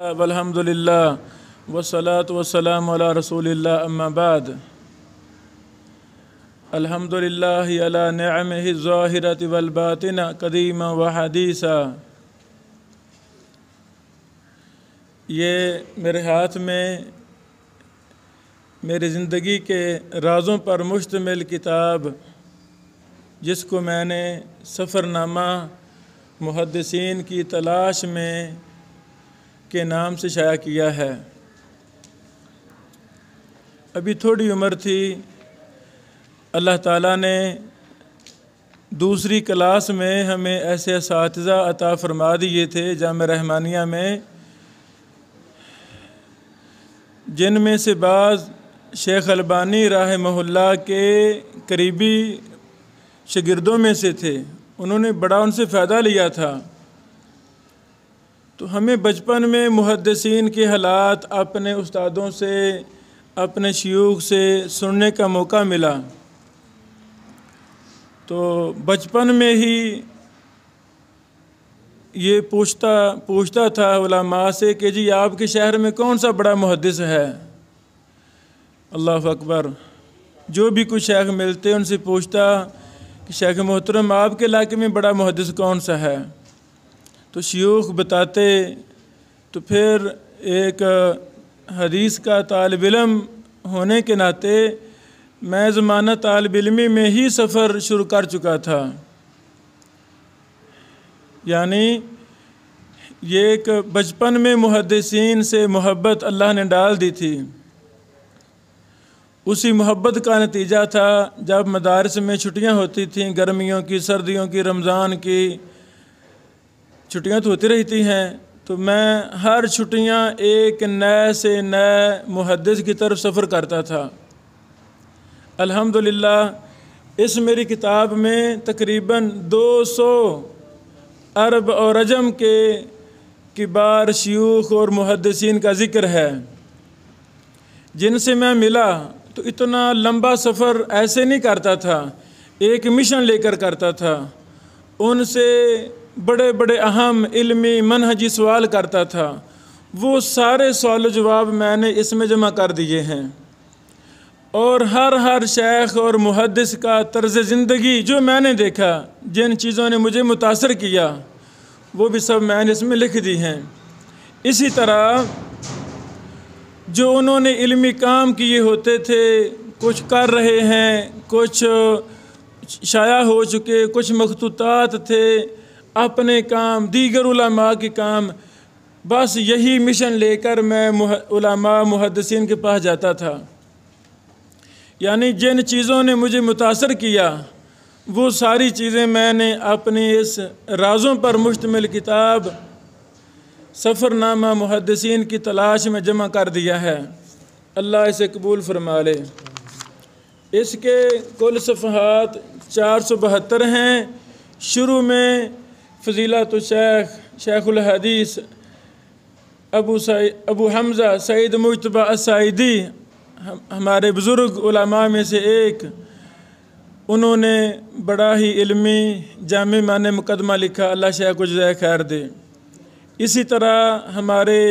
والحمد للہ والصلاة والسلام علی رسول اللہ اما بعد الحمد للہ علی نعمہ الظاہرۃ والباطنہ قدیما و حدیثا۔ یہ میرے ہاتھ میں میری زندگی کے رازوں پر مشتمل کتاب، جس کو میں نے سفر نامہ محدثین کی تلاش میں کے نام سے شائع کیا ہے۔ ابھی تھوڑی عمر تھی، اللہ تعالیٰ نے دوسری کلاس میں ہمیں ایسے اساتذہ عطا فرما دیے تھے جامعہ رحمانیہ میں، جن میں سے بعض شیخ البانی رحمہ اللہ کے قریبی شاگردوں میں سے تھے۔ انہوں نے بڑا ان سے فائدہ لیا تھا۔ تو ہمیں بچپن میں محدثین کے حالات اپنے استادوں سے، اپنے شیوخ سے سننے کا موقع ملا۔ تو بچپن میں ہی یہ پوچھتا تھا علماء سے کہ جی آپ کے شہر میں کون سا بڑا محدث ہے؟ اللہ اکبر۔ جو بھی کوئی شیخ ملتے ان سے پوچھتا کہ شیخ محترم آپ کے علاقے میں بڑا محدث کون سا ہے؟ تو شیوخ بتاتے۔ تو پھر ایک حدیث کا طالب علم ہونے کے ناطے میں زمانہ طالب علمی میں ہی سفر شروع کر چکا تھا۔ یعنی یہ ایک بچپن میں محدثین سے محبت اللہ نے ڈال دی تھی۔ اسی محبت کا نتیجہ تھا جب مدارس میں چھٹیاں ہوتی تھیں، گرمیوں کی، سردیوں کی، رمضان کی چھٹیاں تو ہوتی رہتی ہیں، تو میں ہر چھٹیاں ایک نئے سے نئے محدث کی طرف سفر کرتا تھا۔ الحمدللہ اس میری کتاب میں تقریباً 200 عرب اور عجم کے کبار شیوخ اور محدثین کا ذکر ہے جن سے میں ملا۔ تو اتنا لمبا سفر ایسے نہیں کرتا تھا، ایک مشن لے کر کرتا تھا۔ ان سے بڑے بڑے اہم علمی منہجی سوال کرتا تھا۔ وہ سارے سوال و جواب میں نے اس میں جمع کر دیے ہیں، اور ہر شیخ اور محدث کا طرز زندگی جو میں نے دیکھا، جن چیزوں نے مجھے متاثر کیا، وہ بھی سب میں نے اس میں لکھ دی ہیں۔ اسی طرح جو انہوں نے علمی کام کیے ہوتے تھے، کچھ کر رہے ہیں، کچھ شائع ہو چکے، کچھ مخطوطات تھے، اپنے کام، دیگر علماء کے کام، بس یہی مشن لے کر میں علماء محدثین کے پاس جاتا تھا۔ یعنی جن چیزوں نے مجھے متاثر کیا، وہ ساری چیزیں میں نے اپنی اس رازوں پر مشتمل کتاب سفر نامہ محدثین کی تلاش میں جمع کر دیا ہے۔ اللہ اسے قبول فرما لے۔ اس کے کل صفحات 472 ہیں۔ شروع میں فضیلت الشیخ شیخ الحدیث ابو حمزہ سعید مجتبیٰ السعیدی، ہمارے بزرگ علماء میں سے ایک، انہوں نے بڑا ہی علمی جامع معنی مقدمہ لکھا، اللہ شیخ کو جزائے خیر دے۔ اسی طرح ہمارے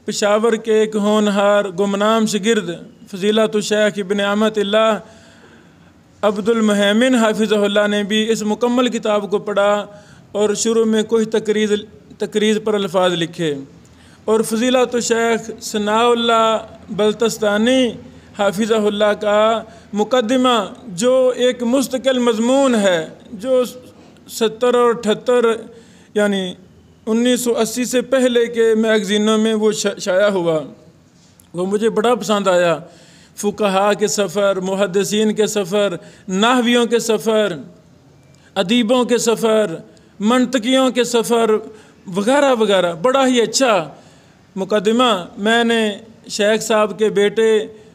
پشاور کے ایک ہونہار گمنام شاگرد فضیلت الشیخ ابن احمد اللہ عبد المہیمن حافظہ اللہ نے بھی اس مکمل کتاب کو پڑھا اور شروع میں کچھ تقریر پر الفاظ لکھے۔ اور فضیلت الشیخ ثناء اللہ بلتستانی حافظہ اللہ کا مقدمہ، جو ایک مستقل مضمون ہے، جو 70 اور 78 یعنی 1980 سے پہلے کے میگزینوں میں وہ شائع ہوا، وہ مجھے بڑا پسند آیا۔ فقہاء کے سفر، محدثین کے سفر، نحویوں کے سفر، ادیبوں کے سفر، منطقیوں کے سفر وغیرہ وغیرہ، بڑا ہی اچھا مقدمہ میں نے شیخ صاحب کے بیٹے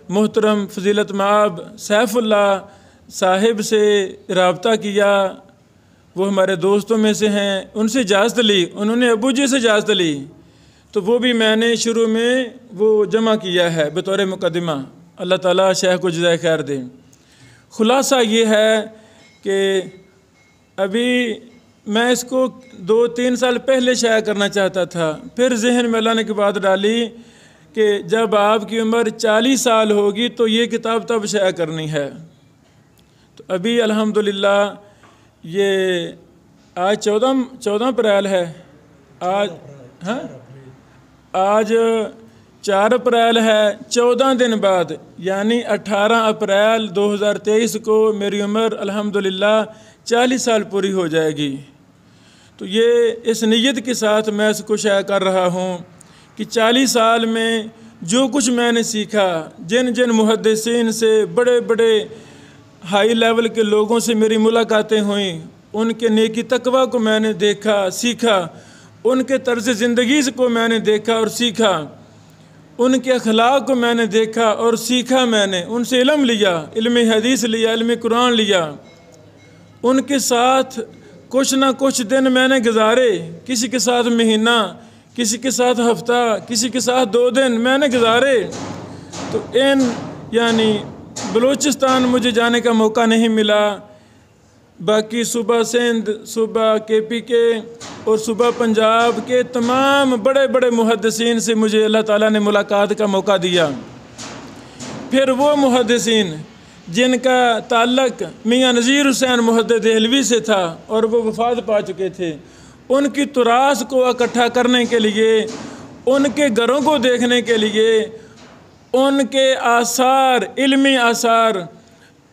محترم فضیلت مآب سیف اللہ صاحب سے رابطہ کیا۔ وہ ہمارے دوستوں میں سے ہیں، ان سے اجازت لی، انہوں نے ابو جی سے اجازت لی، تو وہ بھی میں نے شروع میں وہ جمع کیا ہے بطور مقدمہ۔ اللہ تعالیٰ شیخ کو جزائے خیر دے۔ خلاصہ یہ ہے کہ ابھی میں اس کو 2-3 سال پہلے شائع کرنا چاہتا تھا، پھر ذہن میں اللہ نے کی بات ڈالی کہ جب آپ کی عمر 40 سال ہوگی تو یہ کتاب تب شائع کرنی ہے۔ تو ابھی الحمدللہ یہ آج 14 اپریل ہے، آج 4 اپریل ہے، 14 دن بعد یعنی 18 اپریل 2023 کو میری عمر الحمدللہ 40 سال پوری ہو جائے گی۔ تو یہ اس نیت کے ساتھ میں اس کو شائع کر رہا ہوں کہ 40 سال میں جو کچھ میں نے سیکھا، جن محدثین سے بڑے بڑے ہائی لیول کے لوگوں سے میری ملاقاتیں ہوئیں، ان کے نیکی تقوی کو میں نے دیکھا سیکھا، ان کے طرز زندگی کو میں نے دیکھا اور سیکھا، ان کے اخلاق کو میں نے دیکھا اور سیکھا، میں نے ان سے علم لیا، علم حدیث لیا، علم قرآن لیا، ان کے ساتھ کچھ نہ کچھ دن میں نے گزارے، کسی کے ساتھ مہینہ، کسی کے ساتھ ہفتہ، کسی کے ساتھ 2 دن میں نے گزارے۔ تو یعنی بلوچستان مجھے جانے کا موقع نہیں ملا، باقی صوبہ سندھ، صوبہ KP کے اور صوبہ پنجاب کے تمام بڑے بڑے محدثین سے مجھے اللہ تعالیٰ نے ملاقات کا موقع دیا۔ پھر وہ محدثین جن کا تعلق میاں نذیر حسین محدث دہلوی سے تھا اور وہ وفات پا چکے تھے، ان کی تراث کو اکٹھا کرنے کے لیے، ان کے گھروں کو دیکھنے کے لیے، ان کے آثار، علمی آثار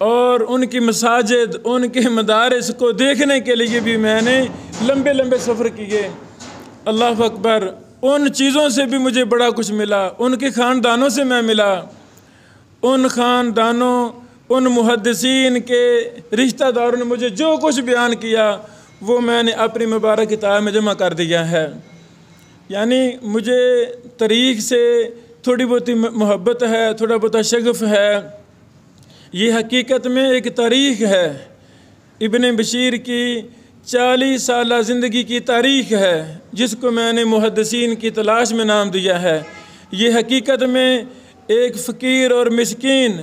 اور ان کی مساجد، ان کے مدارس کو دیکھنے کے لیے بھی میں نے لمبے لمبے سفر کیے۔ اللہ اکبر، ان چیزوں سے بھی مجھے بڑا کچھ ملا، ان کے خاندانوں سے میں ملا، ان خاندانوں، ان محدثین کے رشتہ داروں نے مجھے جو کچھ بیان کیا وہ میں نے اپنی مبارک کتاب میں جمع کر دیا ہے۔ یعنی مجھے تاریخ سے تھوڑی بہت محبت ہے، تھوڑا بہت شغف ہے۔ یہ حقیقت میں ایک تاریخ ہے، ابن بشیر کی 40 سالہ زندگی کی تاریخ ہے، جس کو میں نے محدثین کی تلاش میں نام دیا ہے۔ یہ حقیقت میں ایک فقیر اور مسکین،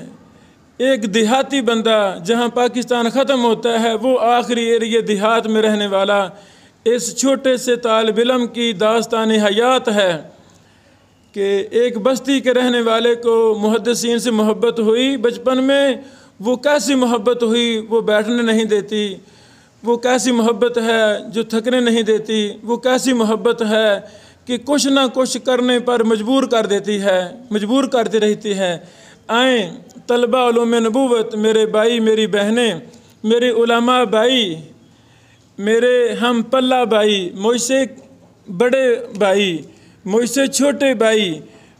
ایک دیہاتی بندہ، جہاں پاکستان ختم ہوتا ہے وہ آخری ایریے دیہات میں رہنے والا اس چھوٹے سے طالب علم کی داستان حیات ہے کہ ایک بستی کے رہنے والے کو محدثین سے محبت ہوئی بچپن میں۔ وہ کیسی محبت ہوئی وہ بیٹھنے نہیں دیتی، وہ کیسی محبت ہے جو تھکنے نہیں دیتی، وہ کیسی محبت ہے کہ کچھ نہ کچھ کرنے پر مجبور کر دیتی ہے، مجبور کرتی رہتی ہے۔ آئیں طلبہ علوم نبوت، میرے بھائی، میری بہنیں، میرے علماء بھائی، میرے ہم پلہ بھائی، مجھ سے بڑے بھائی، مجھ سے چھوٹے بھائی،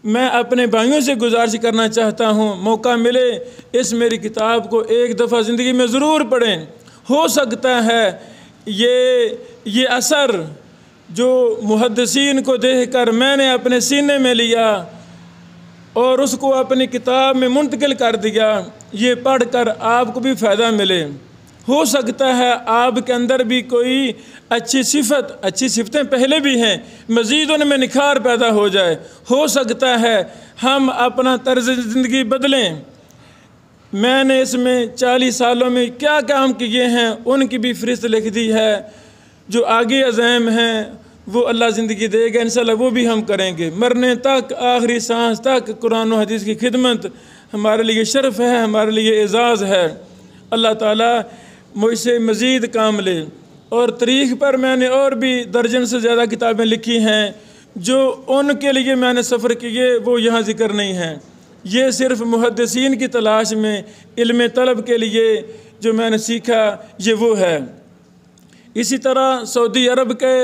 میں اپنے بھائیوں سے گزارش کرنا چاہتا ہوں، موقع ملے اس میری کتاب کو ایک دفعہ زندگی میں ضرور پڑھیں۔ ہو سکتا ہے یہ اثر جو محدثین کو دیکھ کر میں نے اپنے سینے میں لیا اور اس کو اپنی کتاب میں منتقل کر دیا، یہ پڑھ کر آپ کو بھی فائدہ ملے۔ ہو سکتا ہے آپ کے اندر بھی کوئی اچھی صفتیں پہلے بھی ہیں، مزید ان میں نکھار پیدا ہو جائے۔ ہو سکتا ہے ہم اپنا طرز زندگی بدلیں۔ میں نے اس میں 40 سالوں میں کیا کام کیے ہیں ان کی بھی فہرست لکھ دی ہے۔ جو آگے عزائم ہیں وہ اللہ زندگی دے گا، انشاءاللہ وہ بھی ہم کریں گے۔ مرنے تک، آخری سانس تک قرآن و حدیث کی خدمت ہمارے لیے شرف ہے، ہمارے لیے اعزاز ہے۔ اللہ تعالیٰ مجھ سے مزید کام لے۔ اور تاریخ پر میں نے اور بھی درجن سے زیادہ کتابیں لکھی ہیں جو ان کے لیے میں نے سفر کیے، وہ یہاں ذکر نہیں ہیں۔ یہ صرف محدثین کی تلاش میں علم طلب کے لیے جو میں نے سیکھا یہ وہ ہے۔ اسی طرح سعودی عرب کے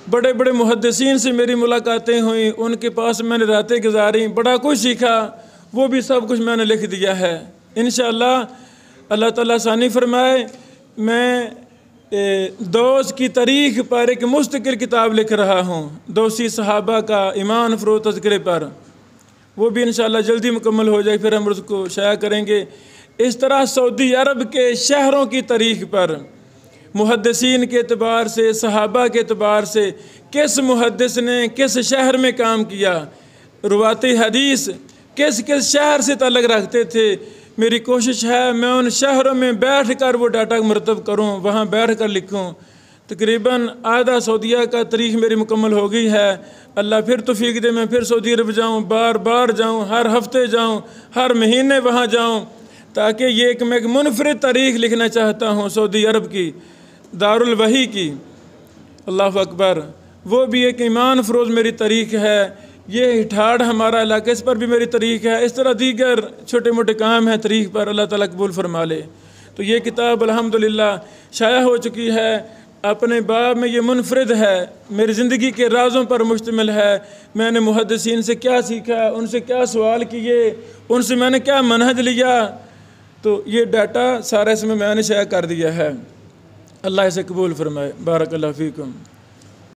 بڑے بڑے محدثین سے میری ملاقاتیں ہوئیں، ان کے پاس میں نے راتیں گزاریں، بڑا کچھ سیکھا، وہ بھی سب کچھ میں نے لکھ دیا ہے۔ انشاءاللہ اللہ تعالیٰ آسانی فرمائے، میں دوس کی تاریخ پر ایک مستقل کتاب لکھ رہا ہوں، دوسی صحابہ کا ایمان فروغ تذکرے پر، وہ بھی انشاءاللہ جلدی مکمل ہو جائے، پھر ہم اس کو شائع کریں گے۔ اس طرح سعودی عرب کے شہروں کی تاریخ پر محدثین کے اعتبار سے، صحابہ کے اعتبار سے، کس محدث نے کس شہر میں کام کیا، روات حدیث کس کس شہر سے تعلق رکھتے تھے، میری کوشش ہے میں ان شہروں میں بیٹھ کر وہ ڈاٹا مرتب کروں، وہاں بیٹھ کر لکھوں تقریباً آدھا سعودیہ کا تاریخ میری مکمل ہو گئی ہے۔ اللہ پھر توفیق دے میں پھر سعودی عرب جاؤں، بار بار جاؤں، ہر ہفتے جاؤں، ہر مہینے وہاں جاؤں، تاکہ یہ میں ایک منفرد تاریخ لکھنا چاہتا ہوں سعودی عرب کی، دارالوحی کی۔ اللہ اکبر، وہ بھی ایک ایمان فروز میری تاریخ ہے۔ یہ ہٹھاڑ ہمارا علاقہ، اس پر بھی میری تاریخ ہے۔ اس طرح دیگر چھوٹے موٹے کام ہیں تاریخ پر، اللہ تعالیٰ قبول فرما لے۔ تو یہ کتاب الحمدللہ شائع ہو چکی ہے، اپنے باب میں یہ منفرد ہے، میری زندگی کے رازوں پر مشتمل ہے۔ میں نے محدثین سے کیا سیکھا، ان سے کیا سوال کیے، ان سے میں نے کیا منہج لیا، تو یہ ڈاٹا سارا اس میں نے شائع کر دیا ہے۔ اللہ اسے قبول فرمائے۔ بارک اللہ فیکم۔